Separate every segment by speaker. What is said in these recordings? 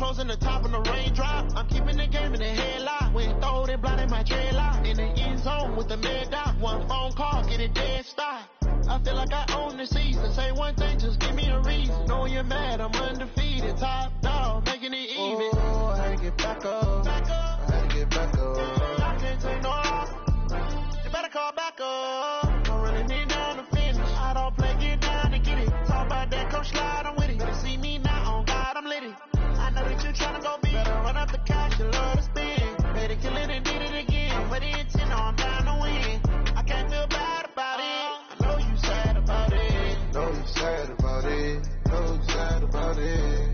Speaker 1: closing the top and the raindrop. I'm keeping the game in the headlock. When throw it blind in my dreadlock. In the end zone with the mid dot. One phone call, get it dead stop. I feel like I own the season. Say one thing, just give me a reason. Know you're mad, I'm undefeated. Top dog, making it even. Oh, I had to get back up. I had to get back up. I can't take no off. You better call back up. Don't really need down to finish. I don't play, get down to get it. Talk about that, come slide, I'm with it. Better see me now, on God, I'm lit it. I know that you tryna go big. Better run up the cash, you love to spend. Made it, kill it, and did it again. I'm with the intent, no, I'm down to win. I can't feel bad about it. I know you sad about it. Know you sad about it. Know you sad about it.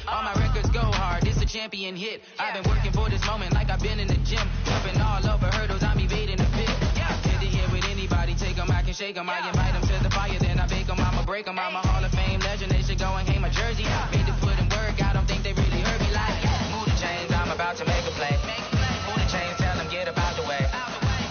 Speaker 2: All my records go hard, this a champion hit. I've been working for this moment like I've been in the gym. Jumping all over hurdles, I'm evading the pit. Get to here with anybody, take them, I can shake them. I invite them to the fire, then I bake them, I'ma break them. I'm a Hall of Fame legend, they should go and hang my jersey. Made to put in work, I don't think they really heard me like. Move the chains, I'm about to make a play. Move the chains, tell them get about the way.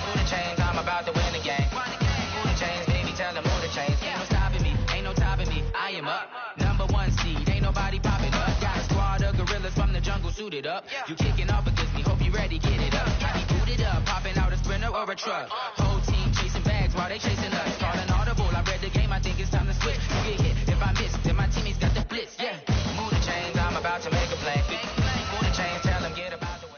Speaker 2: Move the chains, I'm about to win the game. Move the chains, baby, tell them move the chains. Ain't no stopping me, ain't no topping me, I am up. Number one seed, ain't nobody popping up. Got a squad of gorillas from the jungle suited up. You kicking off against me, hope you ready, get it up. I be booted up, popping out a Sprinter or a truck. Whole team chasing bags while they chasing us. Calling audible, I read the game, I think it's time to switch. You get hit, if I miss, then my teammates got the blitz, yeah. Move the chains, I'm about to make a play. Move the chains, tell them get about the way.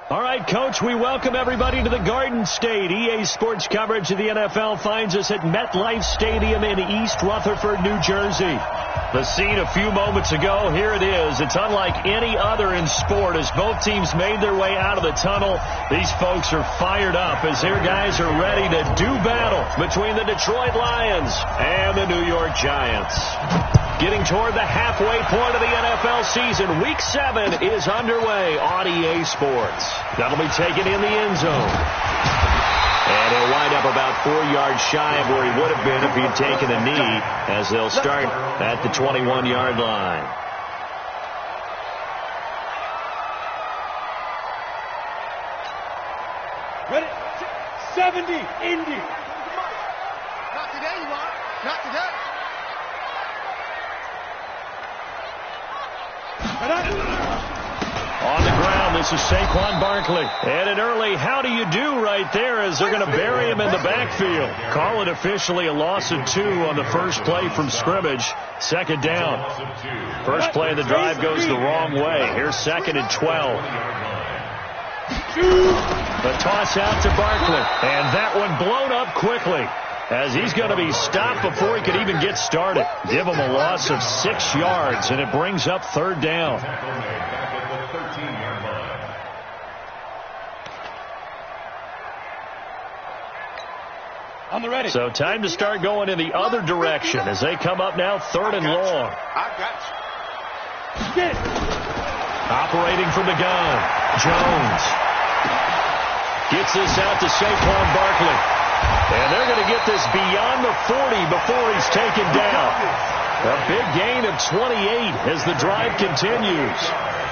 Speaker 3: All right, Coach, we welcome everybody to the Garden State. EA Sports coverage of the NFL finds us at MetLife Stadium in East Rutherford, New Jersey. The scene a few moments ago, here it is. It's unlike any other in sport as both teams made their way out of the tunnel. These folks are fired up as their guys are ready to do battle between the Detroit Lions and the New York Giants. Getting toward the halfway point of the NFL season, Week 7 is underway on EA Sports. That'll be taken in the end zone. And he'll wind up about 4 yards shy of where he would have been if he'd taken a knee, as they'll start at the 21-yard line.
Speaker 4: Ready? 70, Indy.
Speaker 1: Not today, you are. Not today.
Speaker 3: On the ground, this is Saquon Barkley. And an early how do you do right there as they're going to bury him in the backfield. Call it officially a loss of 2 on the first play from scrimmage. Second down. First play of the drive goes the wrong way. Here's 2nd and 12. The toss out to Barkley. And that one blown up quickly, as he's going to be stopped before he could even get started. Give him a loss of 6 yards, and it brings up 3rd down.
Speaker 4: On the ready.
Speaker 3: So time to start going in the other direction as they come up now 3rd and long.
Speaker 1: I got you.
Speaker 4: Get it.
Speaker 3: Operating from the gun, Jones gets this out to Saquon Barkley. And they're going to get this beyond the 40 before he's taken down. A big gain of 28 as the drive continues.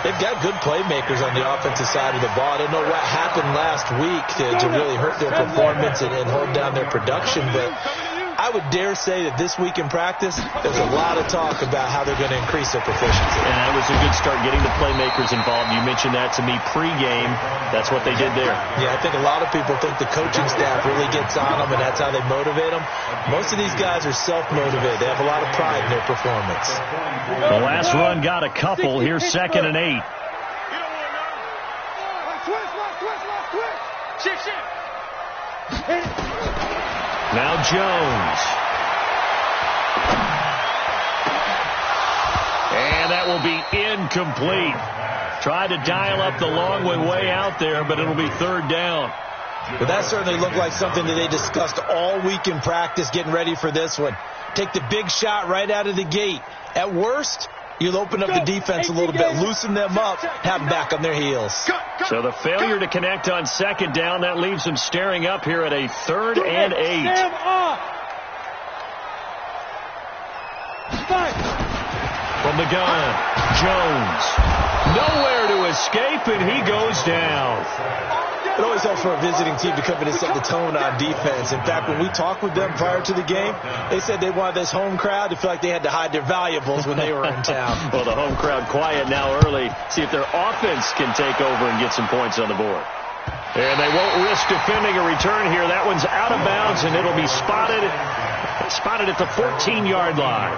Speaker 5: They've got good playmakers on the offensive side of the ball. I don't know what happened last week to really hurt their performance and hold down their production, but I would dare say that this week in practice, there's a lot of talk about how they're going to increase their proficiency.
Speaker 3: And that was a good start, getting the playmakers involved. You mentioned that to me pregame. That's what they did there.
Speaker 5: Yeah, I think a lot of people think the coaching staff really gets on them, and that's how they motivate them. Most of these guys are self-motivated. They have a lot of pride in their performance.
Speaker 3: The last run got a couple. Here's 2nd and 8. Now Jones. And that will be incomplete. Tried to dial up the long way out there, but it'll be 3rd down.
Speaker 5: But that certainly looked like something that they discussed all week in practice, getting ready for this one. Take the big shot right out of the gate. At worst, you'll open up the defense a little bit, loosen them up, have them back on their heels.
Speaker 3: So the failure to connect on 2nd down, that leaves them staring up here at a 3rd and 8. From the gun, Jones. Nowhere to escape, and he goes down.
Speaker 5: It always helps for a visiting team to come in and set the tone on defense. In fact, when we talked with them prior to the game, they said they wanted this home crowd to feel like they had to hide their valuables when they were in town.
Speaker 3: Well, the home crowd quiet now early. See if their offense can take over and get some points on the board. And they won't risk defending a return here. That one's out of bounds, and it'll be spotted at the 14-yard line.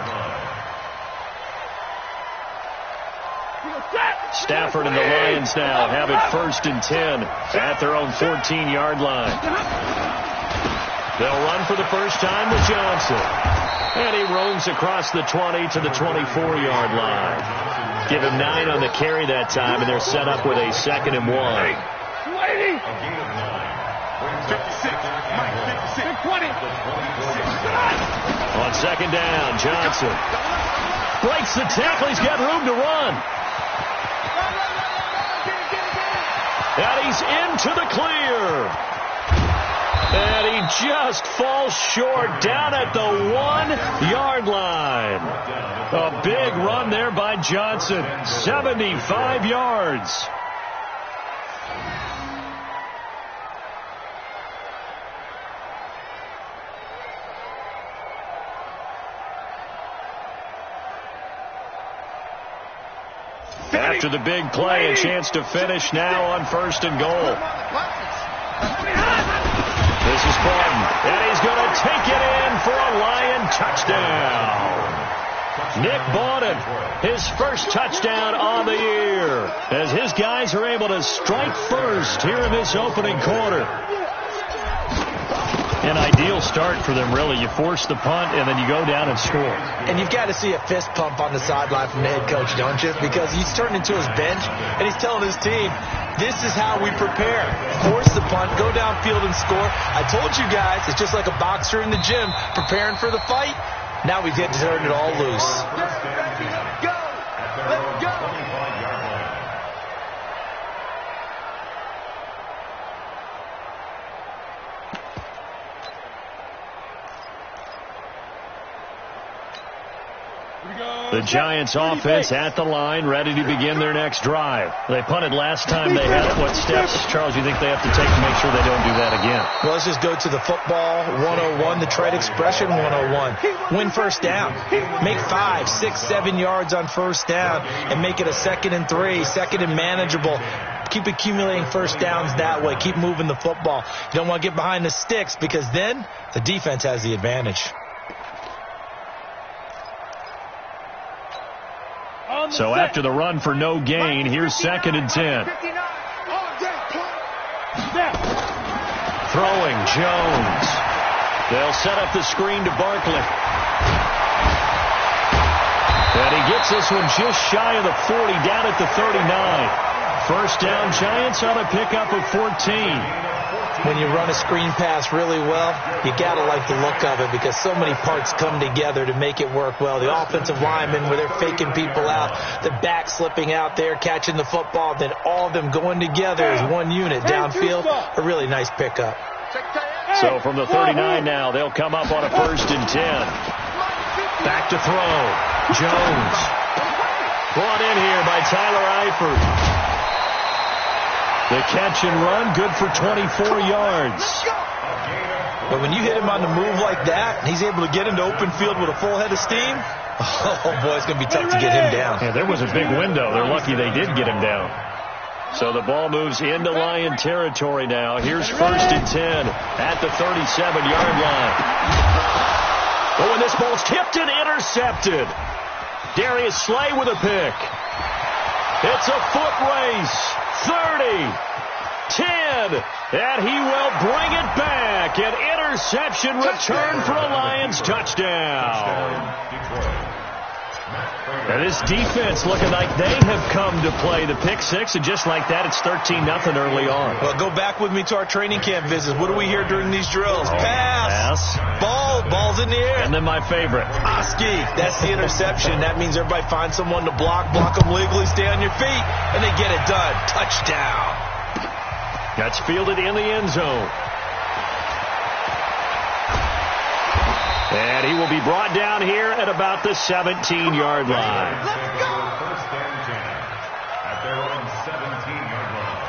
Speaker 3: Stafford and the Lions now have it 1st and 10 at their own 14-yard line. They'll run for the first time with Johnson. And he roams across the 20 to the 24-yard line. Give him 9 on the carry that time, and they're set up with a 2nd and 1.
Speaker 4: 56, Mike, 56, 20.
Speaker 3: On 2nd down, Johnson breaks the tackle. He's got room to run. And he's into the clear. And he just falls short down at the 1-yard line. A big run there by Johnson. 75 yards. After the big play, a chance to finish now on 1st and goal. This is Barton, and he's going to take it in for a Lion touchdown. Nick Barton, his first touchdown on the year, as his guys are able to strike first here in this opening quarter. An ideal start for them, really. You force the punt, and then you go down and score.
Speaker 5: And you've got to see a fist pump on the sideline from the head coach, don't you? Because he's turned into his bench, and he's telling his team, this is how we prepare. Force the punt, go downfield and score. I told you guys, it's just like a boxer in the gym preparing for the fight. Now we get to turn it all loose.
Speaker 1: Let's go! Let's go!
Speaker 3: The Giants offense at the line, ready to begin their next drive. They punted last time they had it. What steps, Charles, you think they have to take to make sure they don't do that again?
Speaker 5: Well, let's just go to the football 101, the trade expression 101. Win first down. Make 5, 6, 7 yards on first down and make it a 2nd and 3, 2nd and manageable. Keep accumulating first downs that way. Keep moving the football. You don't want to get behind the sticks because then the defense has the advantage.
Speaker 3: So after the run for no gain, here's 2nd and 10. Throwing, Jones. They'll set up the screen to Barkley. And he gets this one just shy of the 40, down at the 39. First down, Giants on a pickup of 14.
Speaker 5: When you run a screen pass really well, you got to like the look of it because so many parts come together to make it work well. The offensive linemen, where they're faking people out, the back slipping out there, catching the football, then all of them going together as one unit downfield. A really nice pickup.
Speaker 3: So from the 39 now, they'll come up on a 1st and 10. Back to throw. Jones. Brought in here by Tyler Eifert. The catch and run, good for 24 yards.
Speaker 5: But when you hit him on the move like that, and he's able to get into open field with a full head of steam, oh, boy, it's going to be tough to get him down.
Speaker 3: Yeah, there was a big window. They're lucky they did get him down. So the ball moves into Lion territory now. Here's 1st and 10 at the 37-yard line. Oh, and this ball's tipped and intercepted. Darius Slay with a pick. It's a foot race. 30, 10, and he will bring it back. An interception return for a Lions touchdown. And this defense looking like they have come to play the pick six, and just like that, it's 13-0 early on.
Speaker 5: Well, go back with me to our training camp visits. What do we hear during these drills? Pass. Ball's in the air.
Speaker 3: And then my favorite.
Speaker 5: Oski, that's the interception. That means everybody finds someone to block them legally, stay on your feet, and they get it done. Touchdown.
Speaker 3: That's fielded in the end zone. And he will be brought down here at about the 17-yard line.
Speaker 4: Let's go! 1st and 10 at their own 17-yard line.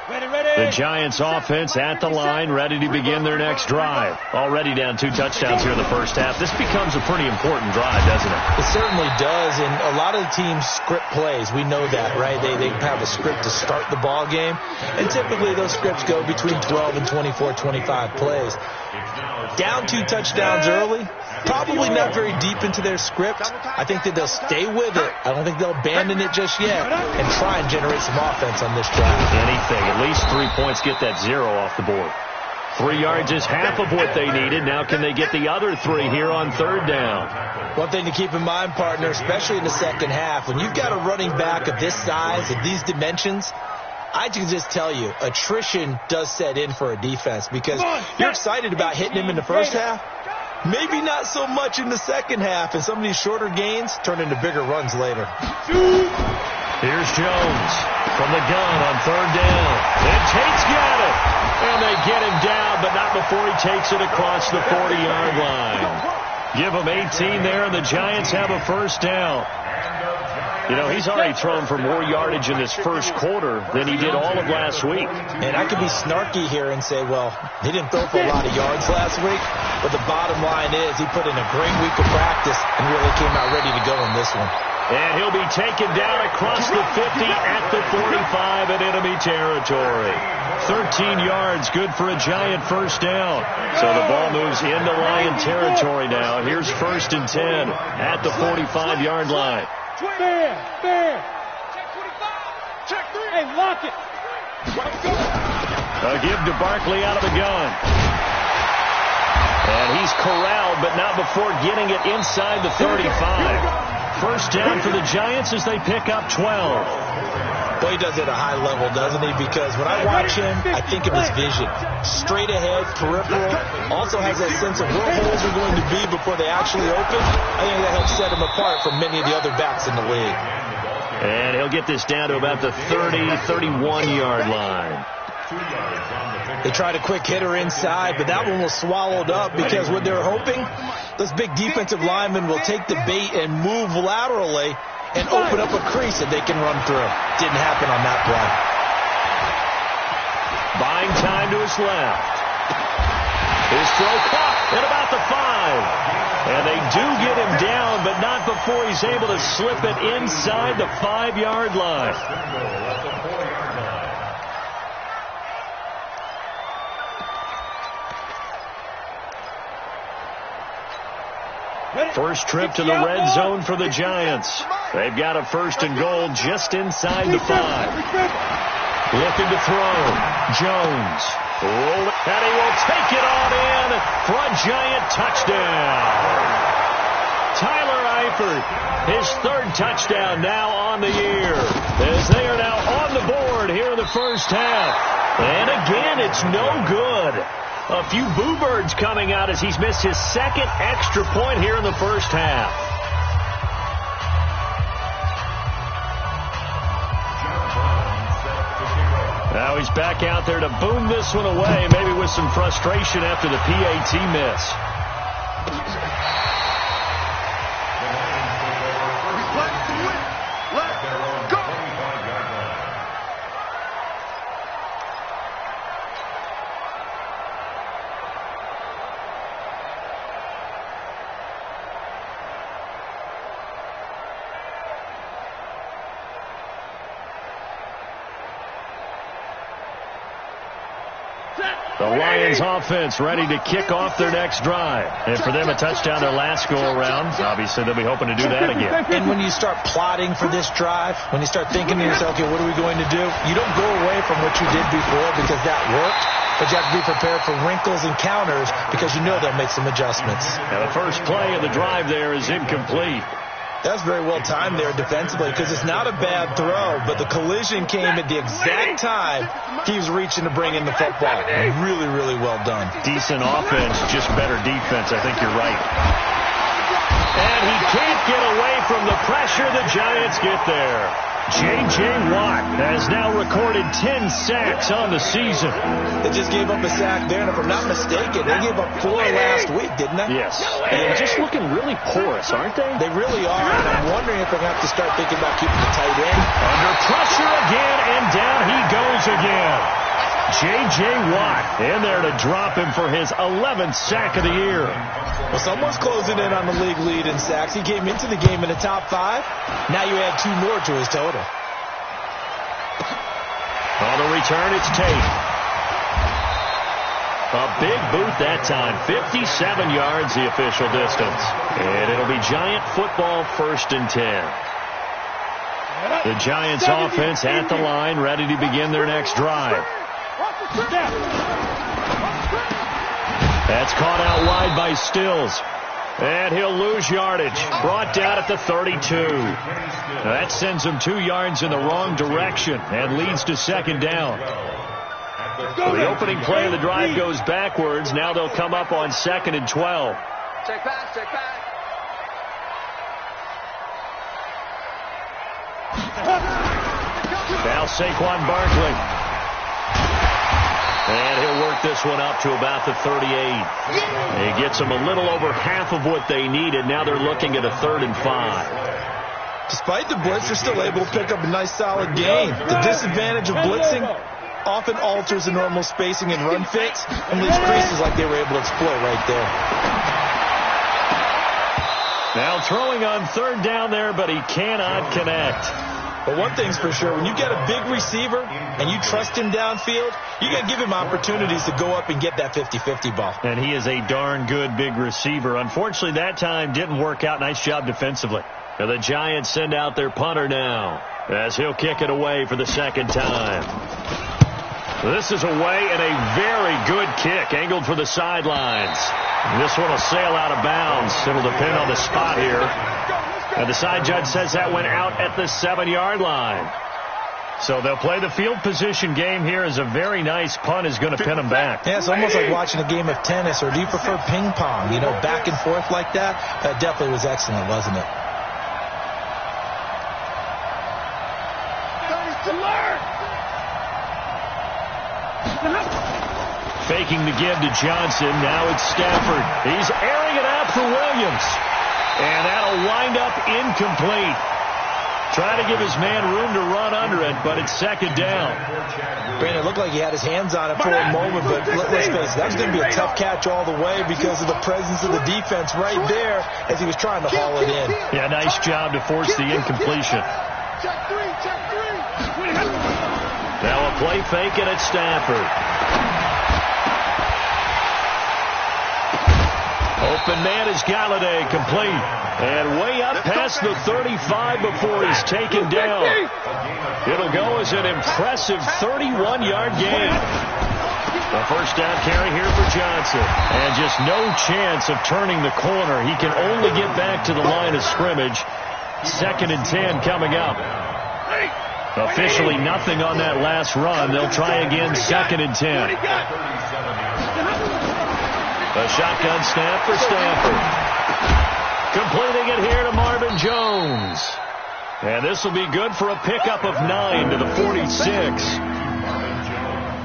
Speaker 3: The Giants offense at the line, ready to begin their next drive. Already down 2 touchdowns here in the first half. This becomes a pretty important drive, doesn't it?
Speaker 5: It certainly does, and a lot of the teams script plays. We know that, right? They have a script to start the ball game, and typically those scripts go between 12 and 24, 25 plays. Down 2 touchdowns early, probably not very deep into their script. I think that they'll stay with it. I don't think they'll abandon it just yet and try and generate some offense on this drive.
Speaker 3: Anything. At least 3 points, get that 0 off the board. 3 yards is half of what they needed. Now can they get the other 3 here on 3rd down?
Speaker 5: One thing to keep in mind, partner, especially in the second half, when you've got a running back of this size, of these dimensions, I can just tell you, attrition does set in for a defense because you're excited about hitting him in the first half. Maybe not so much in the second half, and some of these shorter gains turn into bigger runs later.
Speaker 3: Here's Jones from the gun on 3rd down. And Tate's got it. And they get him down, but not before he takes it across the 40-yard line. Give him 18 there, and the Giants have a 1st down. You know, he's already thrown for more yardage in this first quarter than he did all of last week.
Speaker 5: And I could be snarky here and say, well, he didn't throw for a lot of yards last week, but the bottom line is he put in a great week of practice and really came out ready to go in this one.
Speaker 3: And he'll be taken down across the 50 at the 45 in enemy territory. 13 yards, good for a Giant 1st down. So the ball moves into Lion territory now. Here's 1st and 10 at the 45-yard line.
Speaker 6: Fair. Check 25. Check 3. Hey, lock it.
Speaker 3: A give to Barkley out of the gun. And he's corralled, but not before getting it inside the 35. 1st down for the Giants as they pick up 12.
Speaker 5: Well, he does it at a high level, doesn't he? Because when I watch him, I think of his vision. Straight ahead, peripheral. Also has that sense of where holes are going to be before they actually open. I think that helps set him apart from many of the other backs in the league.
Speaker 3: And he'll get this down to about the 30, 31-yard line.
Speaker 5: They tried a quick hitter inside, but that one was swallowed up because what they're hoping, those big defensive linemen will take the bait and move laterally and open up a crease that they can run through. Didn't happen on that play.
Speaker 3: Buying time to his left. His throw caught at about the 5. And they do get him down, but not before he's able to slip it inside the 5-yard line. First trip to the red zone for the Giants. They've got a 1st and goal just inside the 5. Looking to throw. Jones. And he will take it on in for a Giant touchdown. Tyler Eifert, his 3rd touchdown now on the year, as they are now on the board here in the first half. And again, it's no good. A few boo birds coming out as he's missed his 2nd extra point here in the first half. Now he's back out there to boom this one away, maybe with some frustration after the PAT miss. The Lions offense ready to kick off their next drive. And for them, a touchdown their last go-around. Obviously, they'll be hoping to do that again.
Speaker 5: And when you start plotting for this drive, when you start thinking to yourself, okay, what are we going to do? You don't go away from what you did before because that worked. But you have to be prepared for wrinkles and counters because you know they'll make some adjustments.
Speaker 3: Now, the first play of the drive there is incomplete.
Speaker 5: That's very well timed there defensively because it's not a bad throw, but the collision came at the exact time he was reaching to bring in the football. Really, really well done.
Speaker 3: Decent offense, just better defense. I think you're right. And he can't get away from the pressure. The Giants get there. J.J. Watt has now recorded 10 sacks on the season.
Speaker 5: They just gave up a sack there, and if I'm not mistaken, they gave up 4 last week, didn't they?
Speaker 3: Yes. And just looking really porous, aren't they?
Speaker 5: They really are, and I'm wondering if they're going to have to start thinking about keeping the tight end.
Speaker 3: Under pressure again, and down he goes again. J.J. Watt in there to drop him for his 11th sack of the year.
Speaker 5: Well, someone's closing in on the league lead in sacks. He came into the game in the top 5. Now you add 2 more to his total.
Speaker 3: On the return, it's Tate. A big boot that time. 57 yards, the official distance. And it'll be Giant football, 1st and 10. The Giants offense at the line, ready to begin their next drive. That's caught out wide by Stills. And he'll lose yardage. Brought down at the 32. That sends him 2 yards in the wrong direction and leads to 2nd down. The opening play of the drive goes backwards. Now they'll come up on 2nd and 12.
Speaker 2: Check back, check back.
Speaker 3: Now Saquon Barkley. And he'll work this one up to about the 38. He gets them a little over half of what they needed. Now they're looking at a 3rd and 5.
Speaker 5: Despite the blitz, they're still able to pick up a nice solid gain. The disadvantage of blitzing often alters the normal spacing and run fits and leaves creases like they were able to exploit right there.
Speaker 3: Now throwing on 3rd down there, but he cannot connect.
Speaker 5: But one thing's for sure, when you get a big receiver and you trust him downfield, you got to give him opportunities to go up and get that 50-50 ball.
Speaker 3: And he is a darn good big receiver. Unfortunately, that time didn't work out. Nice job defensively. And the Giants send out their punter now as he'll kick it away for the 2nd time. This is away and a very good kick, angled for the sidelines. This one will sail out of bounds. It'll depend on the spot here. And the side judge says that went out at the 7-yard line. So they'll play the field position game here as a very nice punt is going to pin them back.
Speaker 5: Yeah, it's almost like watching a game of tennis, or do you prefer ping pong? You know, back and forth like that? That definitely was excellent, wasn't it?
Speaker 3: Faking the give to Johnson. Now it's Stafford. He's airing it out for Williams. And that'll wind up incomplete. Trying to give his man room to run under it, but it's 2nd down.
Speaker 5: Brandon, it looked like he had his hands on it for a moment, but let's face it, that was going to be a tough catch all the way because of the presence of the defense right there as he was trying to haul it in.
Speaker 3: Yeah, nice job to force the incompletion. Now a play fake, and it's Stafford. Open man is Galladay, complete. And way up past the 35 before he's taken down. It'll go as an impressive 31-yard gain. A 1st down carry here for Johnson. And just no chance of turning the corner. He can only get back to the line of scrimmage. 2nd and 10 coming up. Officially nothing on that last run. They'll try again, 2nd and 10. A shotgun snap for Stafford. Completing it here to Marvin Jones. And this will be good for a pickup of 9 to the 46.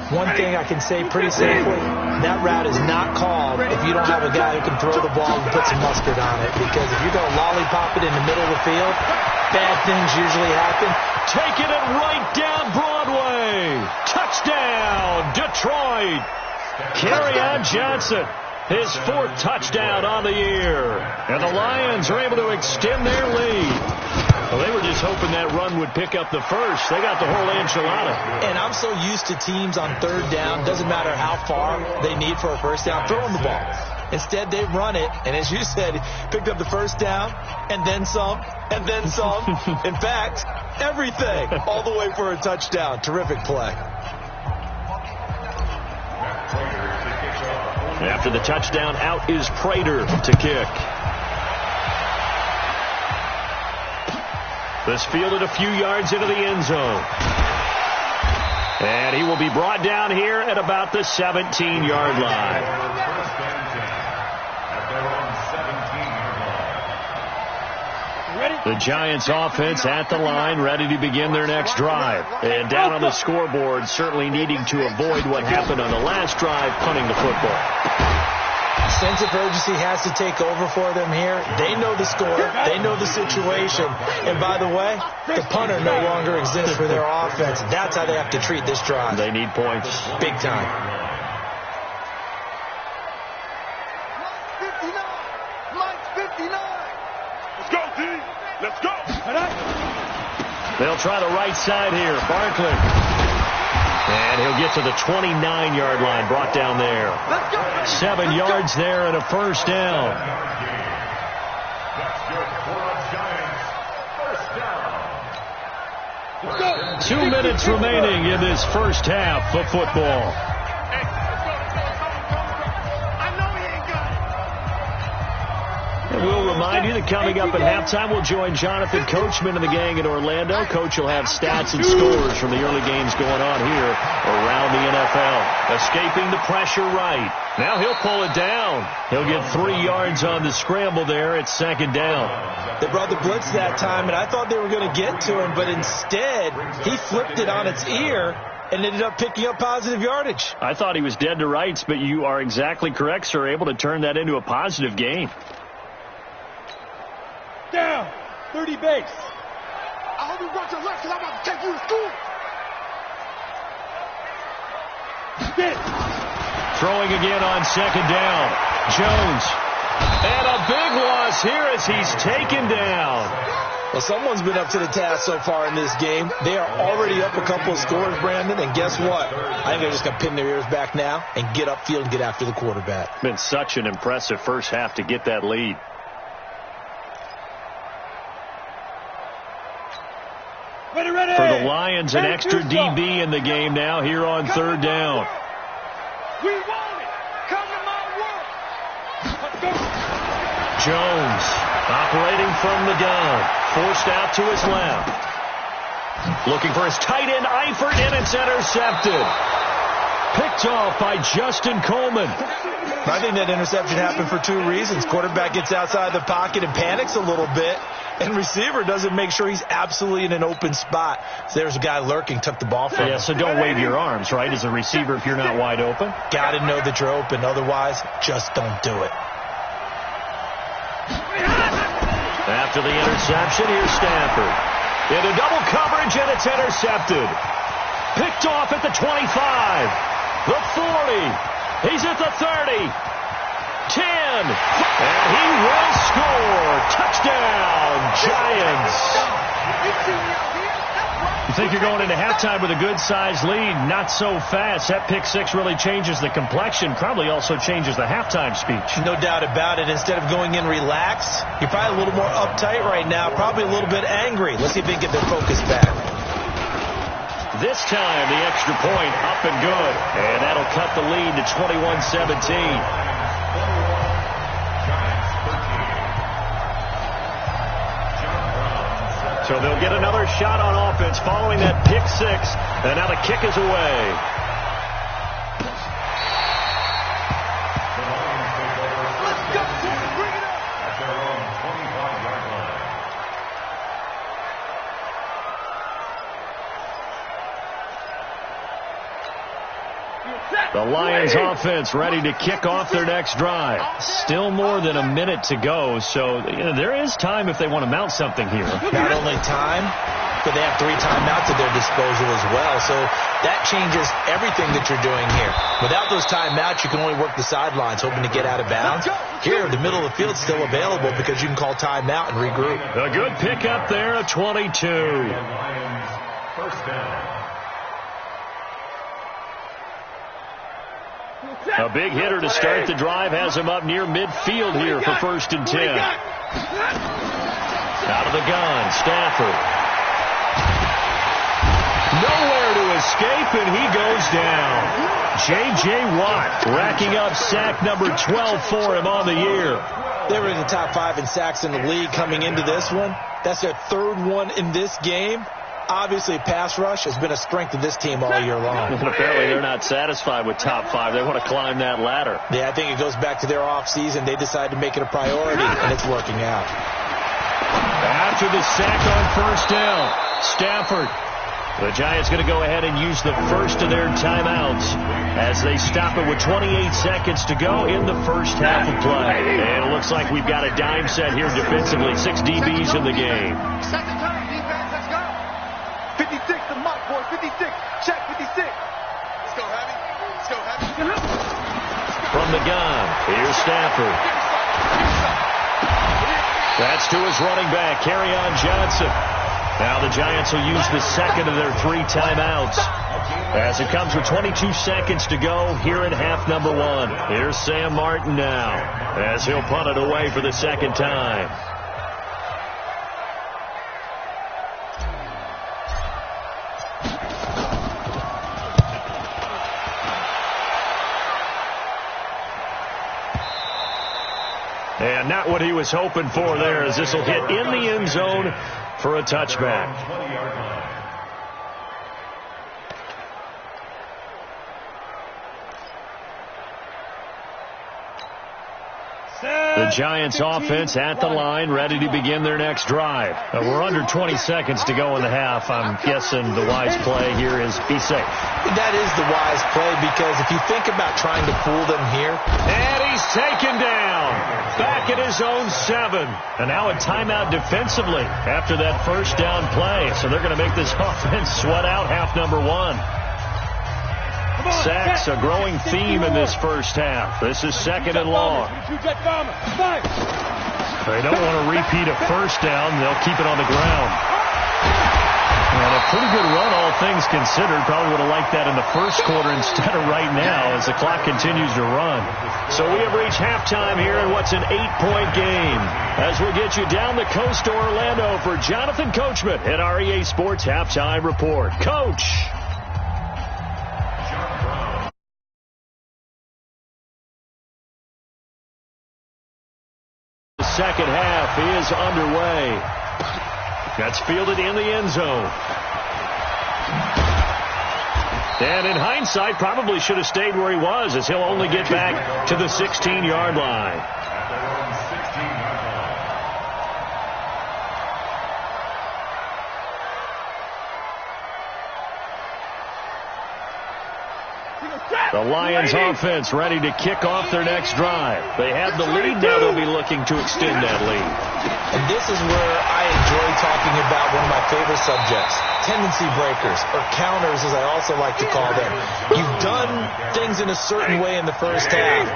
Speaker 5: One thing I can say pretty safely, that route is not called if you don't have a guy who can throw the ball and put some mustard on it. Because if you're going to lollipop it in the middle of the field, bad things usually happen.
Speaker 3: Taking it right down Broadway. Touchdown, Detroit. Kerryon Johnson. His 4th touchdown on the year. And the Lions are able to extend their lead. Well, they were just hoping that run would pick up the first. They got the whole enchilada.
Speaker 5: And I'm so used to teams on third down, doesn't matter how far they need for a first down, throwing the ball. Instead, they run it, and as you said, picked up the first down, and then some, and then some. In fact, everything, all the way for a touchdown. Terrific play.
Speaker 3: After the touchdown, out is Prater to kick. This fielded a few yards into the end zone. And he will be brought down here at about the 17-yard line. The Giants offense at the line, ready to begin their next drive. And down on the scoreboard, certainly needing to avoid what happened on the last drive, punting the football.
Speaker 5: Sense of urgency has to take over for them here. They know the score. They know the situation. And by the way, the punter no longer exists for their offense. That's how they have to treat this drive.
Speaker 3: They need points.
Speaker 5: Big time.
Speaker 6: Mike 59. Let's go, D. Let's go.
Speaker 3: They'll try the right side here. Barkley. And he'll get to the 29-yard line, brought down there. 7 yards there and a first down. 2 minutes remaining in this first half of football. And we'll remind you that coming up at halftime, we'll join Jonathan Coachman and the gang in Orlando. Coach will have stats and scores from the early games going on here around the NFL. Escaping the pressure right. Now he'll pull it down. He'll get 3 yards on the scramble there at second down.
Speaker 5: They brought the blitz that time, and I thought they were going to get to him, but instead he flipped it on its ear and ended up picking up positive yardage.
Speaker 3: I thought he was dead to rights, but you are exactly correct, sir. Able to turn that into a positive gain.
Speaker 6: Down. 30 base.
Speaker 1: I hope you watch your left because I'm about to take you to school.
Speaker 3: Throwing again on second down. Jones. And a big loss here as he's taken down.
Speaker 5: Well, someone's been up to the task so far in this game. They are already up a couple of scores, Brandon, and guess what? I think they're just going to pin their ears back now and get upfield and get after the quarterback.
Speaker 3: Been such an impressive first half to get that lead.
Speaker 6: Ready.
Speaker 3: For the Lions, an extra DB in the game now here on third down.
Speaker 6: We want it. Come to my world. Let's go.
Speaker 3: Jones operating from the gun. Forced out to his left. Looking for his tight end, Eifert, and it's intercepted. Picked off by Justin Coleman.
Speaker 5: I think that interception happened for 2 reasons. Quarterback gets outside the pocket and panics a little bit, and receiver doesn't make sure he's absolutely in an open spot. So there's a guy lurking, took the ball from him.
Speaker 3: Yeah, so don't wave your arms, right, as a receiver if you're not wide open.
Speaker 5: Got to know that you're open. Otherwise, just don't do it.
Speaker 3: After the interception, here's Stafford. Into double coverage, and it's intercepted. Picked off at the 25, the 40. He's at the 30, 10, and he will score. Touchdown, Giants. You think you're going into halftime with a good-sized lead? Not so fast. That pick six really changes the complexion, probably also changes the halftime speech.
Speaker 5: No doubt about it. Instead of going in relaxed, you're probably a little more uptight right now, probably a little bit angry. Let's see if they can get their focus back.
Speaker 3: This time, the extra point up and good. And that'll cut the lead to 21-17. So they'll get another shot on offense following that pick six. And now the kick is away. The Lions offense ready to kick off their next drive. Still more than a minute to go, so there is time if they want to mount something here.
Speaker 5: Not only time, but they have 3 timeouts at their disposal as well, so that changes everything that you're doing here. Without those timeouts, you can only work the sidelines, hoping to get out of bounds. Here, the middle of the field's still available because you can call timeout and regroup.
Speaker 3: A good pickup there, a 22.
Speaker 4: First down.
Speaker 3: A big hitter to start the drive has him up near midfield here for 1st and 10. Out of the gun, Stafford. Nowhere to escape, and he goes down. J.J. Watt racking up sack number 12 for him on the year.
Speaker 5: They were in the top 5 in sacks in the league coming into this one. That's their 3rd one in this game. Obviously, pass rush has been a strength of this team all year long.
Speaker 3: And apparently, they're not satisfied with top 5. They want to climb that ladder.
Speaker 5: Yeah, I think it goes back to their offseason. They decided to make it a priority, and it's working out.
Speaker 3: After the sack on 1st down, Stafford. The Giants going to go ahead and use the first of their timeouts as they stop it with 28 seconds to go in the first half of play. And it looks like we've got a dime set here defensively. 6 DBs in the game.
Speaker 6: Second time, defense, let's go. 56, the mark, boy, 56. Check 56. Let's go, Heavy. Let's go, Heavy.
Speaker 3: From the gun, here's Stafford. That's to his running back, Kerryon Johnson. Now the Giants will use the second of their 3 timeouts as it comes with 22 seconds to go here in half number 1. Here's Sam Martin now as he'll punt it away for the second time. And not what he was hoping for there, as this will hit in the end zone for a touchback. The Giants offense at the line, ready to begin their next drive. We're under 20 seconds to go in the half. I'm guessing the wise play here is be safe.
Speaker 5: That is the wise play, because if you think about trying to fool them here.
Speaker 3: And he's taken down. Back at his own 7. And now a timeout defensively after that first down play. So they're going to make this offense sweat out half number 1. Sacks, a growing theme in this first half. This is 2nd and long. They don't want to repeat a first down. They'll keep it on the ground. And a pretty good run, all things considered. Probably would have liked that in the first quarter instead of right now as the clock continues to run. So we have reached halftime here in what's an 8-point game. As we get you down the coast to Orlando for Jonathan Coachman at our EA Sports Halftime Report. Coach! The second half is underway. That's fielded in the end zone. And in hindsight, probably should have stayed where he was, as he'll only get back to the 16-yard line. The Lions offense ready to kick off their next drive. They have the lead, now they'll be looking to extend that lead.
Speaker 5: And this is where I enjoy talking about one of my favorite subjects, tendency breakers, or counters as I also like to call them. You've done things in a certain way in the first half,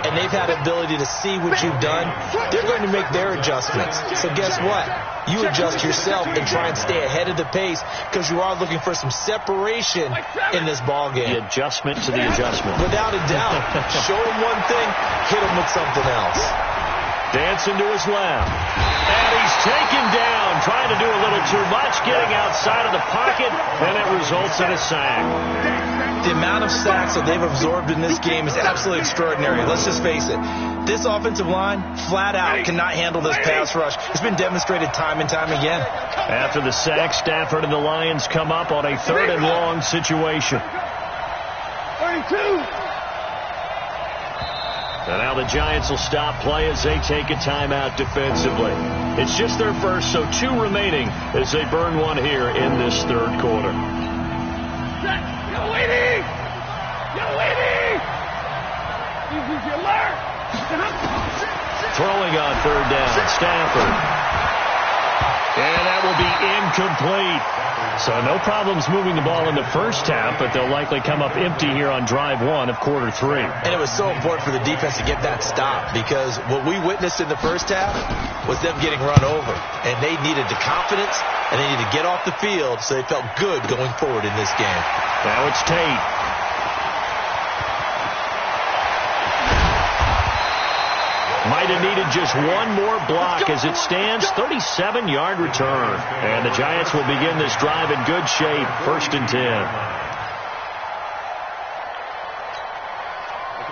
Speaker 5: and they've had ability to see what you've done. They're going to make their adjustments. So guess what? You adjust yourself and try and stay ahead of the pace, because you are looking for some separation in this ball game.
Speaker 3: The adjustment to the adjustment.
Speaker 5: Without a doubt. Show them one thing, hit them with something else.
Speaker 3: Dancing to his left. And he's taken down, trying to do a little too much, getting outside of the pocket, and it results in a sack.
Speaker 5: The amount of sacks that they've absorbed in this game is absolutely extraordinary. Let's just face it. This offensive line, flat out, cannot handle this pass rush. It's been demonstrated time and time again.
Speaker 3: After the sack, Stafford and the Lions come up on a 3rd and long situation.
Speaker 6: 32.
Speaker 3: And now the Giants will stop play as they take a timeout defensively. It's just their first, so 2 remaining as they burn one here in this 3rd quarter.
Speaker 6: You're waiting! You're waiting!
Speaker 3: Throwing on third down, Stafford. And that will be incomplete. So no problems moving the ball in the first half, but they'll likely come up empty here on drive one of quarter three.
Speaker 5: And it was so important for the defense to get that stop, because what we witnessed in the first half was them getting run over. And they needed the confidence, and they needed to get off the field so they felt good going forward in this game.
Speaker 3: Now it's Tate. Might have needed just one more block. As it stands, 37-yard return. And the Giants will begin this drive in good shape. 1st and 10.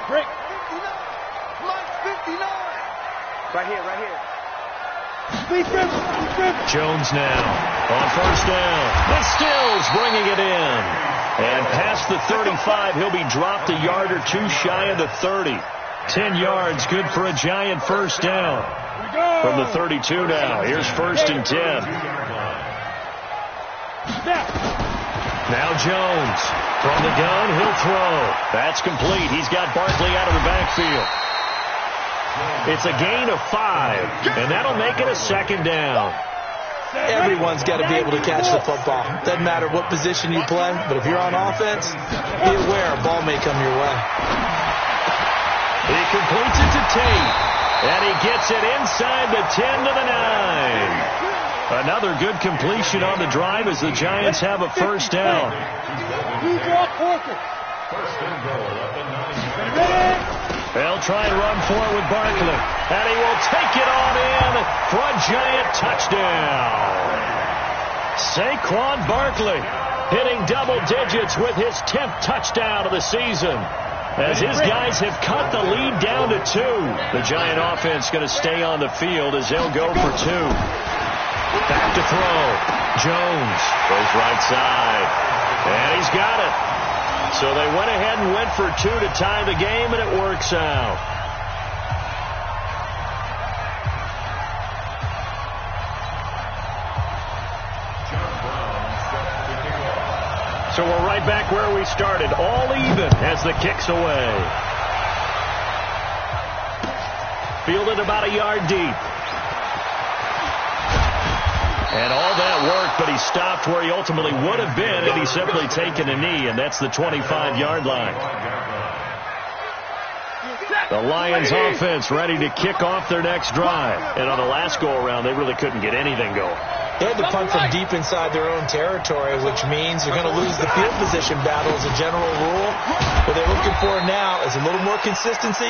Speaker 6: Break. 59. Right here.
Speaker 3: Jones now on 1st down. With Stills bringing it in. And past the 35, he'll be dropped a yard or two shy of the 30. 10 yards, good for a Giant 1st down. From the 32 now. Here's 1st and 10. Now Jones. From the gun, he'll throw. That's complete. He's got Barkley out of the backfield. It's a gain of 5, and that'll make it a 2nd down.
Speaker 5: Everyone's got to be able to catch the football. Doesn't matter what position you play, but if you're on offense, be aware a ball may come your way.
Speaker 3: He completes it to Tate, and he gets it inside the 10 to the 9. Another good completion on the drive as the Giants have a 1st down. They'll try and run for it with Barkley, and he will take it on in for a Giant touchdown. Saquon Barkley hitting double digits with his 10th touchdown of the season, as his guys have cut the lead down to 2. The Giant offense going to stay on the field as they'll go for 2. Back to throw. Jones goes right side, and he's got it. So they went ahead and went for 2 to tie the game, and it works out. So we're right back where we started, all even as the kick's away. Fielded about a yard deep. And all that worked, but he stopped where he ultimately would have been had he simply taken a knee, and that's the 25-yard line. The Lions offense ready to kick off their next drive. And on the last go-around, they really couldn't get anything going.
Speaker 5: They had to punt from deep inside their own territory, which means they're going to lose the field position battle as a general rule. What they're looking for now is a little more consistency,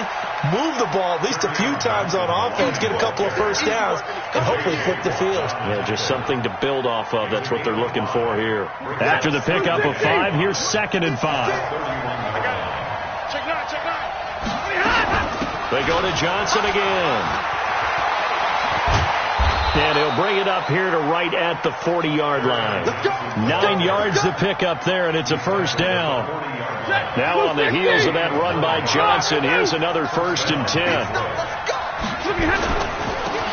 Speaker 5: move the ball at least a few times on offense, get a couple of 1st downs, and hopefully flip the field.
Speaker 3: Yeah, just something to build off of. That's what they're looking for here. After the pickup of 5, here's 2nd and 5. They go to Johnson again. And he'll bring it up here to right at the 40-yard line. 9 yards to pick up there, and it's a 1st down. Now on the heels of that run by Johnson, here's another 1st and 10.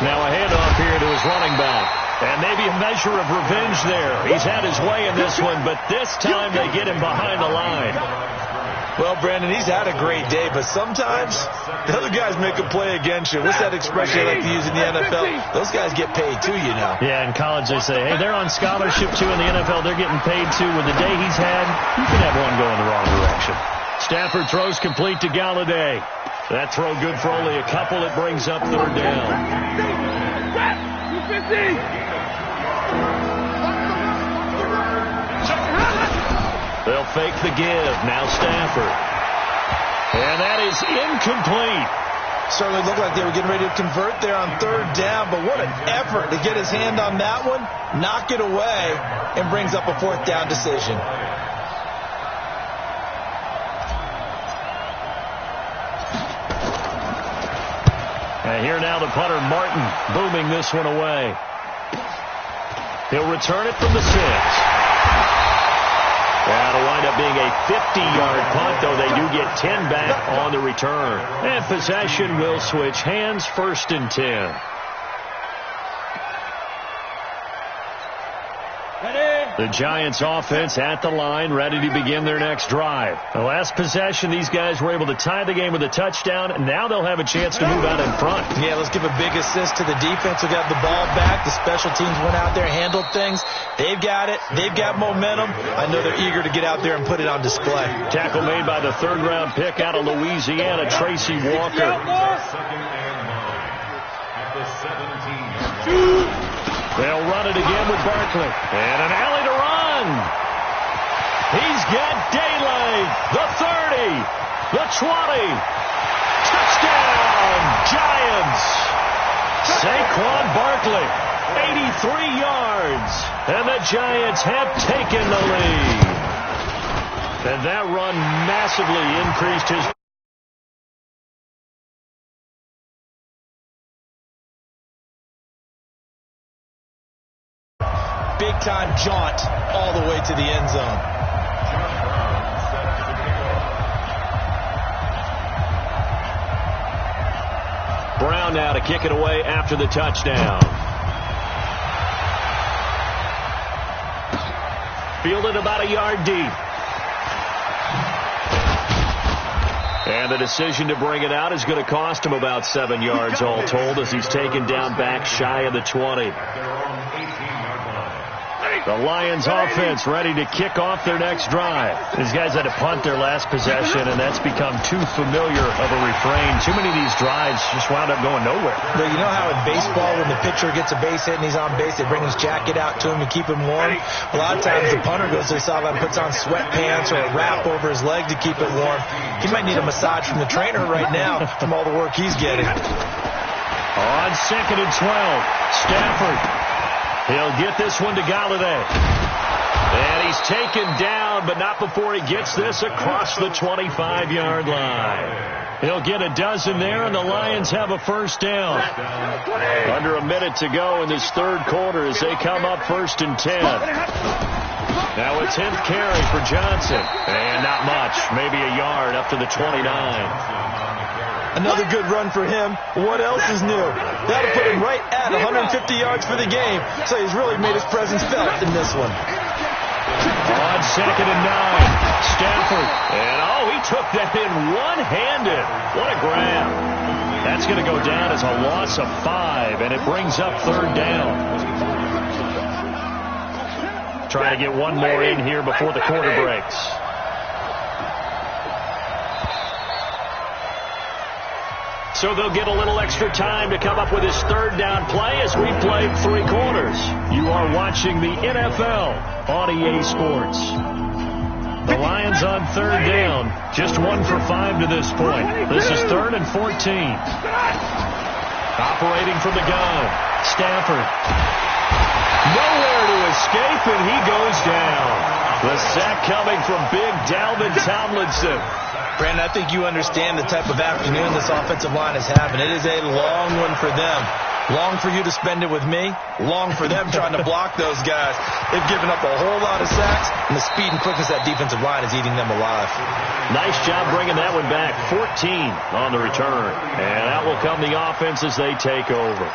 Speaker 3: Now a handoff here to his running back. And maybe a measure of revenge there. He's had his way in this one, but this time they get him behind the line.
Speaker 5: Well, Brandon, he's had a great day, but sometimes the other guys make a play against you. What's that expression they like to use in the NFL? Those guys get paid too, you know.
Speaker 3: Yeah, in college they say, hey, they're on scholarship too. In the NFL, they're getting paid too. With the day he's had, you can have one go in the wrong direction. Stafford throws complete to Galladay. That throw good for only a couple. It brings up 3rd down. They'll fake the give. Now Stafford. And that is incomplete.
Speaker 5: Certainly looked like they were getting ready to convert there on 3rd down, but what an effort to get his hand on that one, knock it away, and brings up a 4th down decision.
Speaker 3: And here now the punter, Martin, booming this one away. He'll return it from the 6. That'll wind up being a 50-yard punt, though they do get 10 back on the return. And possession will switch hands, 1st and 10.
Speaker 6: Ready?
Speaker 3: The Giants offense at the line, ready to begin their next drive. The last possession, these guys were able to tie the game with a touchdown, and now they'll have a chance to move out in front.
Speaker 5: Yeah, let's give a big assist to the defense who got the ball back. The special teams went out there, handled things. They've got it. They've got momentum. I know they're eager to get out there and put it on display.
Speaker 3: Tackle made by the third-round pick out of Louisiana, Tracy Walker. They'll run it again with Barkley. And an alley to run. He's got daylight. The 30. The 20. Touchdown, Giants. Saquon Barkley, 83 yards. And the Giants have taken the lead. And that run massively increased his...
Speaker 5: Big-time jaunt all the way to the end zone.
Speaker 3: Brown now to kick it away after the touchdown. Fielded about a yard deep. And the decision to bring it out is going to cost him about 7 yards all told as he's taken down back shy of the 20. The Lions offense ready to kick off their next drive. These guys had to punt their last possession, and that's become too familiar of a refrain. Too many of these drives just wound up going nowhere.
Speaker 5: But you know how in baseball, when the pitcher gets a base hit and he's on base, they bring his jacket out to him to keep him warm? A lot of times the punter goes to the sideline, puts on sweatpants or a wrap over his leg to keep it warm. He might need a massage from the trainer right now from all the work he's getting.
Speaker 3: On 2nd and 12, Stafford. He'll get this one to Galladay. And he's taken down, but not before he gets this across the 25-yard line. He'll get a dozen there, and the Lions have a first down. Under a minute to go in this third quarter as they come up 1st and 10. Now a 10th carry for Johnson. And not much, maybe a yard up to the 29.
Speaker 5: Another good run for him. What else is new? That'll put him right at 150 yards for the game. So he's really made his presence felt in this one.
Speaker 3: On 2nd and 9, Stafford. And he took that in one-handed. What a grab. That's going to go down as a loss of 5, and it brings up 3rd down. Trying to get one more in here before the quarter breaks. So they'll get a little extra time to come up with his 3rd down play as we played 3 quarters. You are watching the NFL on EA Sports. The Lions on 3rd down, just 1 for 5 to this point. This is 3rd and 14. Operating from the gun, Stafford. Nowhere to escape, and he goes down. The sack coming from big Dalvin Tomlinson.
Speaker 5: Brandon, I think you understand the type of afternoon this offensive line is having. It is a long one for them. Long for you to spend it with me. Long for them trying to block those guys. They've given up a whole lot of sacks, and the speed and quickness of that defensive line is eating them alive.
Speaker 3: Nice job bringing that one back. 14 on the return. And out will come the offense as they take over.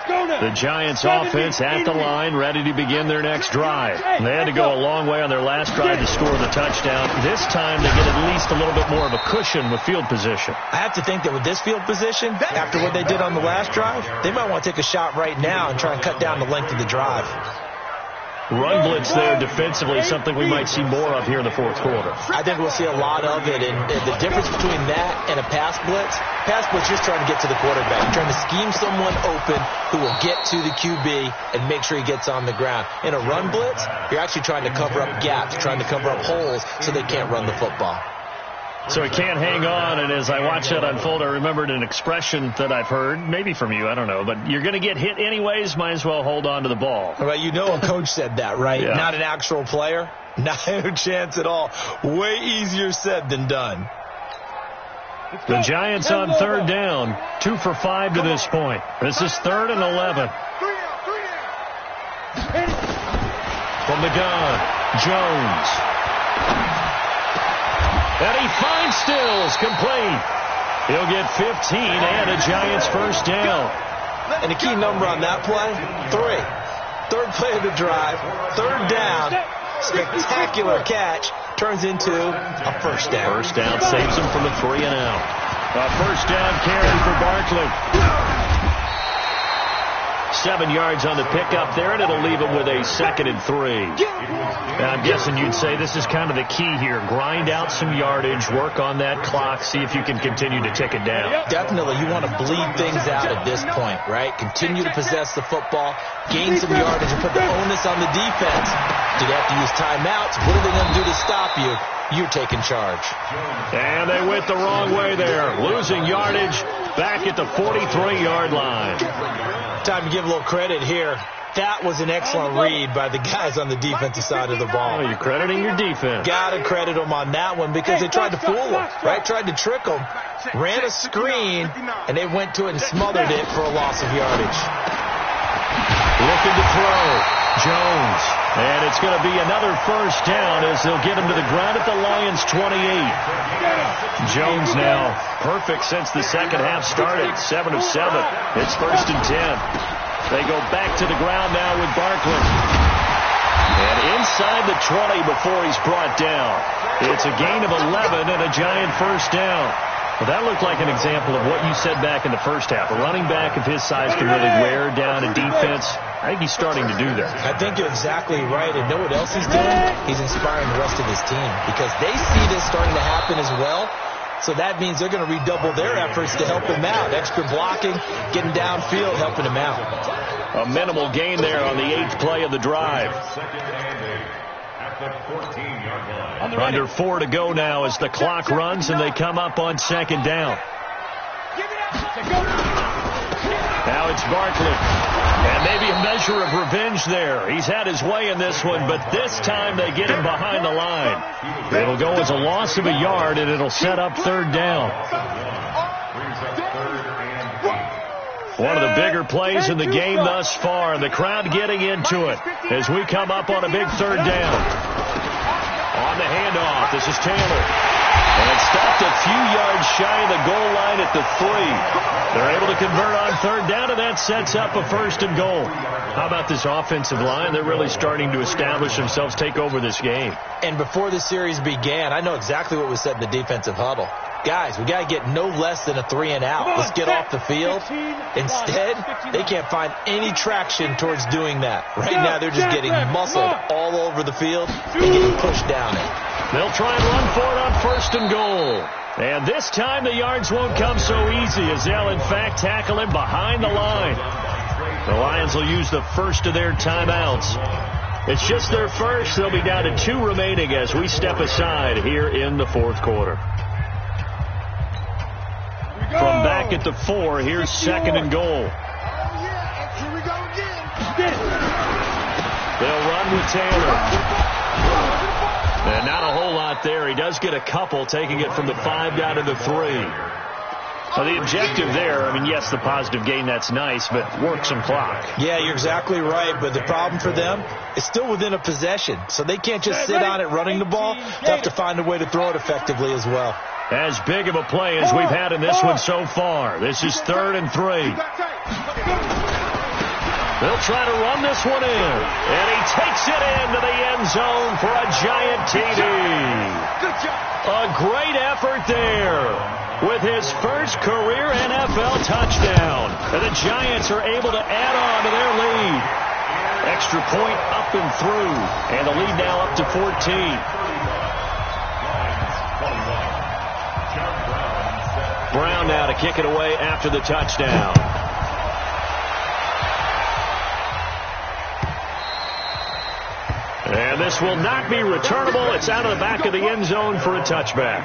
Speaker 3: The Giants offense at the line, ready to begin their next drive. They had to go a long way on their last drive to score the touchdown. This time they get at least a little bit more of a cushion with field position.
Speaker 5: I have to think that with this field position, after what they did on the last drive, they might want to take a shot right now and try and cut down the length of the drive.
Speaker 3: Run blitz there defensively, something we might see more of here in the 4th quarter.
Speaker 5: I think we'll see a lot of it, and the difference between that and a pass blitz, you're trying to get to the quarterback. You're trying to scheme someone open who will get to the QB and make sure he gets on the ground. In a run blitz, you're actually trying to cover up gaps, trying to cover up holes so they can't run the football.
Speaker 3: So he can't hang on, and as I watch that unfold, I remembered an expression that I've heard, maybe from you, I don't know, but you're going to get hit anyways, might as well hold on to the ball.
Speaker 5: Well, you know a coach said that, right?
Speaker 3: Yeah.
Speaker 5: Not an actual player. Not a chance at all. Way easier said than done.
Speaker 3: The Giants on 3rd down, 2 for 5 to this point. This is 3rd and 11. From the gun, Jones. And he finds Stills, complete. He'll get 15 and a Giants first down.
Speaker 5: And the key number on that play, 3. Third play of the drive, third down, spectacular catch, turns into a first down.
Speaker 3: First down saves him from a 3-and-out. A first down carry for Barkley. 7 yards on the pickup there, and it'll leave him with a 2nd and 3. Now, I'm guessing you'd say this is kind of the key here. Grind out some yardage, work on that clock, see if you can continue to tick it down.
Speaker 5: Definitely, you want to bleed things out at this point, right? Continue to possess the football, gain some yardage, and put the onus on the defense. Do they have to use timeouts? What are they going to do to stop you? You're taking charge.
Speaker 3: And they went the wrong way there. Losing yardage back at the 43-yard line.
Speaker 5: Time to give a little credit here. That was an excellent read by the guys on the defensive side of the ball.
Speaker 3: Oh, you're crediting your defense.
Speaker 5: Got to credit them on that one because they tried to fool them, right? Tried to trick them. Ran a screen, and they went to it and smothered it for a loss of yardage.
Speaker 3: Looking to throw. Jones. And it's going to be another first down as they'll get him to the ground at the Lions' 28. Jones now perfect since the second half started. 7 of 7. It's 1st and 10. They go back to the ground now with Barkley. And inside the 20 before he's brought down. It's a gain of 11 and a giant first down. Well, that looked like an example of what you said back in the first half. A running back of his size can really wear down a defense. I think he's starting to do that.
Speaker 5: I think you're exactly right. And know what else he's doing? He's inspiring the rest of his team because they see this starting to happen as well. So that means they're going to redouble their efforts to help him out. Extra blocking, getting downfield, helping him out.
Speaker 3: A minimal gain there on the 8th play of the drive. Under 4 to go now as the clock runs and they come up on 2nd down. Now it's Barkley. And maybe a measure of revenge there. He's had his way in this one, but this time they get him behind the line. It'll go as a loss of a yard, and it'll set up 3rd down. One of the bigger plays in the game thus far, and the crowd getting into it as we come up on a big 3rd down. On the handoff, this is Taylor. And it's stopped a few yards shy of the goal line at the 3. They're able to convert on 3rd down, and that sets up a 1st and goal. How about this offensive line? They're really starting to establish themselves, take over this game.
Speaker 5: And before the series began, I know exactly what was said in the defensive huddle. Guys, we got to get no less than a 3-and-out. Let's get off the field. Instead, they can't find any traction towards doing that. Right now, they're just getting muscled all over the field and getting pushed down it.
Speaker 3: They'll try and run for it on 1st and goal. And this time, the yards won't come so easy as they'll, in fact, tackle him behind the line. The Lions will use the first of their timeouts. It's just their first. They'll be down to 2 remaining as we step aside here in the 4th quarter. From back at the 4, here's 2nd and goal. They'll run with Taylor. And not a whole lot there. He does get a couple, taking it from the 5 down to the 3. Well, the objective there, I mean, yes, the positive gain, that's nice, but work some clock.
Speaker 5: Yeah, you're exactly right, but the problem for them is still within a possession, so they can't just sit on it running the ball. They have to find a way to throw it effectively as well. As
Speaker 3: big of a play as we've had in this one so far. This is 3rd and 3. They'll try to run this one in, and he takes it into the end zone for a giant TD. A great effort there with his first career NFL touchdown. And the Giants are able to add on to their lead. Extra point up and through, and the lead now up to 14. Brown now to kick it away after the touchdown. And this will not be returnable. It's out of the back of the end zone for a touchback.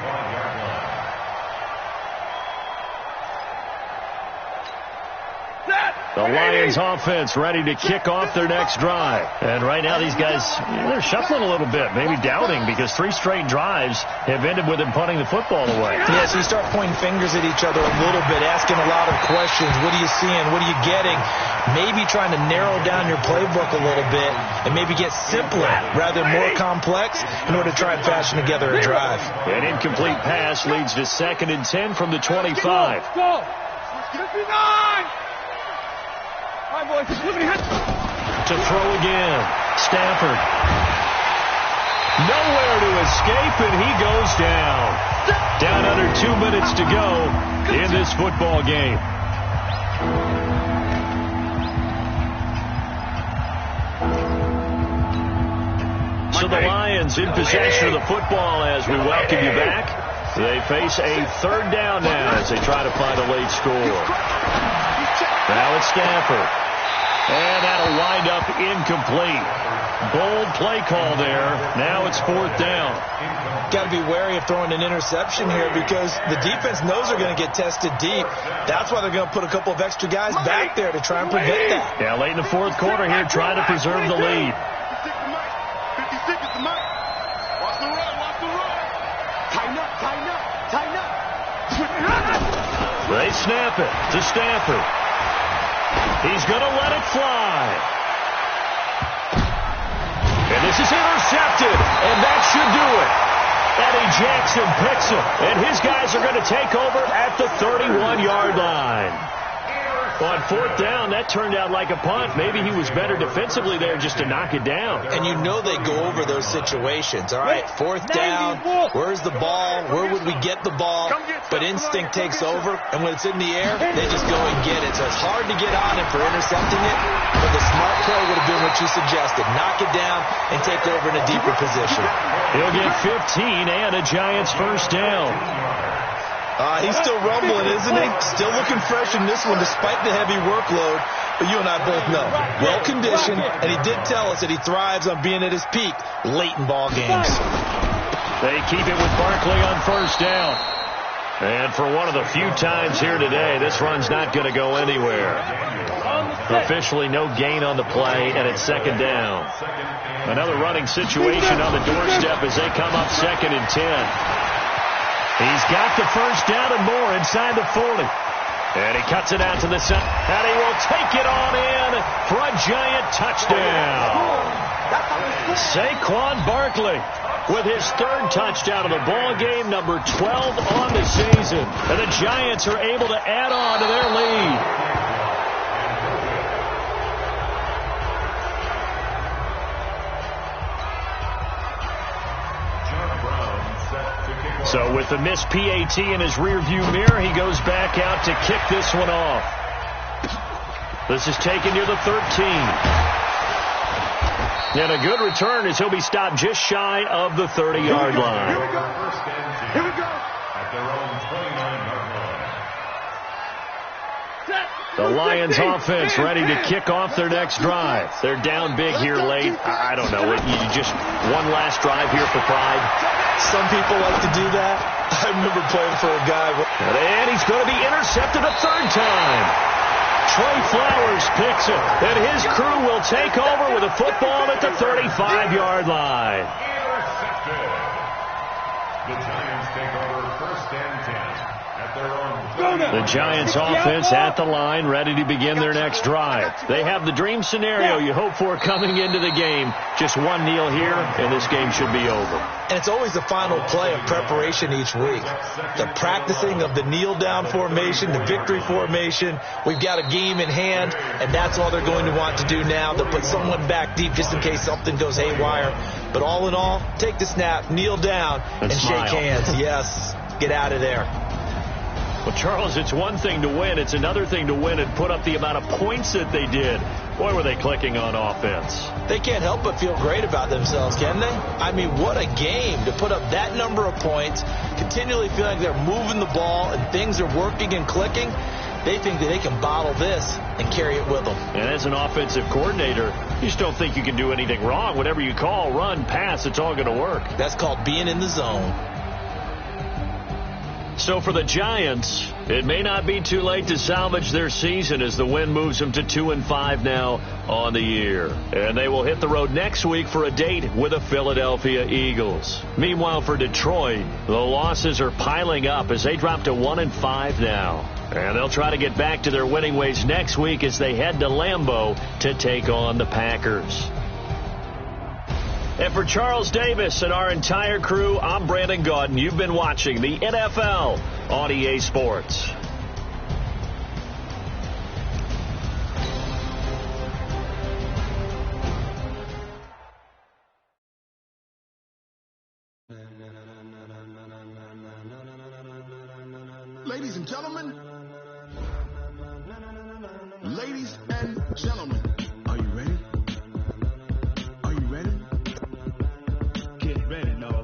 Speaker 3: The Lions offense ready to kick off their next drive. And right now these guys, they're shuffling a little bit, maybe doubting, because 3 straight drives have ended with them punting the football away.
Speaker 5: Yeah, so you start pointing fingers at each other a little bit, asking a lot of questions. What are you seeing? What are you getting? Maybe trying to narrow down your playbook a little bit and maybe get simpler rather than more complex in order to try and fashion together a drive.
Speaker 3: An incomplete pass leads to 2nd and 10 from the 25.
Speaker 6: Go. 59.
Speaker 3: to throw again. Stafford. Nowhere to escape, and he goes down. Down under 2 minutes to go in this football game. So the Lions in possession of the football as we welcome you back. They face a third down now as they try to find a late score. Now it's Stafford. And that'll wind up incomplete. Bold play call there. Now it's fourth down.
Speaker 5: Got to be wary of throwing an interception here because the defense knows they're going to get tested deep. That's why they're going to put a couple of extra guys back there to try and prevent that.
Speaker 3: Yeah, late in the fourth quarter here, trying to preserve the lead.
Speaker 6: 56 is the mic. Watch the run, watch the run. Tighten up, tighten up, tighten up.
Speaker 3: They snap it to Stafford. He's going to let it fly. And this is intercepted, and that should do it. Eddie Jackson picks it, and his guys are going to take over at the 31-yard line. On fourth down, that turned out like a punt. Maybe he was better defensively there just to knock it down.
Speaker 5: And you know they go over those situations. All right, fourth down, where's the ball? Where would we get the ball? But instinct takes over, and when it's in the air, they just go and get it. So it's hard to get on him for intercepting it, but the smart play would have been what you suggested. Knock it down and take over in a deeper position.
Speaker 3: He'll get 15 and a Giants first down.
Speaker 5: He's still rumbling, isn't he? Still looking fresh in this one despite the heavy workload. But you and I both know, well-conditioned, and he did tell us that he thrives on being at his peak late in ball games.
Speaker 3: They keep it with Barkley on first down. And for one of the few times here today, this run's not going to go anywhere. Officially no gain on the play, and it's second down. Another running situation on the doorstep as they come up 2nd and 10. He's got the first down and more inside the 40. And he cuts it out to the side. And he will take it on in for a Giant touchdown. Saquon Barkley with his third touchdown of the ball game, number 12 on the season. And the Giants are able to add on to their lead. So with the missed PAT in his rearview mirror, he goes back out to kick this one off. This is taken near the 13. And a good return as he'll be stopped just shy of the 30-yard line.
Speaker 6: Here we go. Here we go. At their own 29-yard line.
Speaker 3: The Lions offense ready to kick off their next drive. They're down big here late. I don't know. You just one last drive here for pride.
Speaker 5: Some people like to do that. I remember playing for a guy.
Speaker 3: And he's going to be intercepted a third time. Trey Flowers picks it, and his crew will take over with a football at the 35-yard line.
Speaker 4: Intercepted. The Giants take over 1st and 10 at their own.
Speaker 3: The Giants offense at the line, ready to begin their next drive. They have the dream scenario you hope for coming into the game. Just one kneel here, and this game should be over.
Speaker 5: And it's always the final play of preparation each week. The practicing of the kneel-down formation, the victory formation. We've got a game in hand, and that's all they're going to want to do now, to put someone back deep just in case something goes haywire. But all in all, take the snap, kneel down, and shake hands. Yes, get out of there.
Speaker 3: Well, Charles, it's one thing to win. It's another thing to win and put up the amount of points that they did. Boy, were they clicking on offense.
Speaker 5: They can't help but feel great about themselves, can they? I mean, what a game to put up that number of points, continually feeling like they're moving the ball and things are working and clicking. They think that they can bottle this and carry it with them. And
Speaker 3: as an offensive coordinator, you just don't think you can do anything wrong. Whatever you call, run, pass, it's all going to work.
Speaker 5: That's called being in the zone.
Speaker 3: So for the Giants, it may not be too late to salvage their season as the win moves them to 2-5 now on the year. And they will hit the road next week for a date with the Philadelphia Eagles. Meanwhile, for Detroit, the losses are piling up as they drop to 1-5 now. And they'll try to get back to their winning ways next week as they head to Lambeau to take on the Packers. And for Charles Davis and our entire crew, I'm Brandon Gaudin. You've been watching the NFL on EA Sports.
Speaker 1: Ladies and gentlemen. Ladies and gentlemen. Are you ready? Are you ready?
Speaker 3: Get ready, no.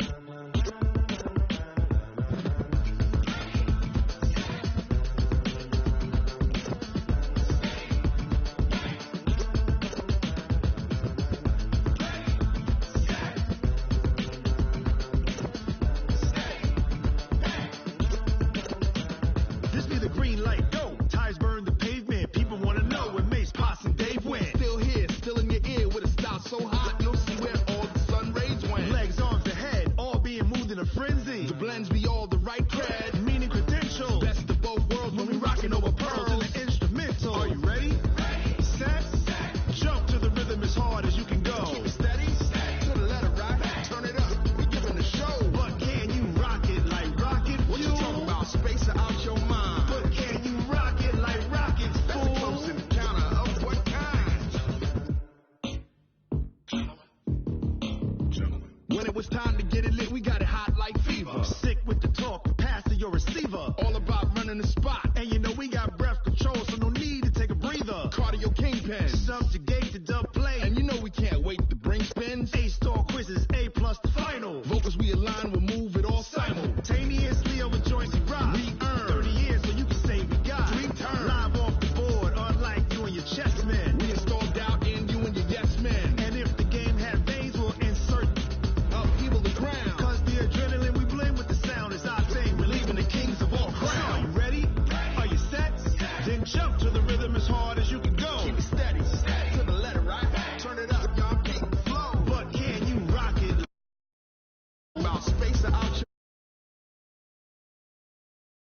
Speaker 1: This be the green light, go. Tires burn the pavement. People want to know where Mace, Potts, and Dave went. Still here, still in your ear with a style so hot, you'll see where all the sun rays went. Legs, arms, and head, all being moved in a frenzy. The blends be all the right cred, meaning credentials. Best of both worlds when we rocking over pearls in the instrumental. Are you ready? Set. Jump to the rhythm as hard as you can go. Keep it steady. To the letter, right? Turn it up. We giving the show. But can you rock it like rocket? What you talking about? Space out your mind. But can you rock it like rockets? That's a close encounter of what kind? When it was time to get it lit, we got it hot like fever. Sick with the talk, pass to your receiver. All about running the spot. And you know we got breath control, so no need to take a breather. Cardio kingpin, subjugate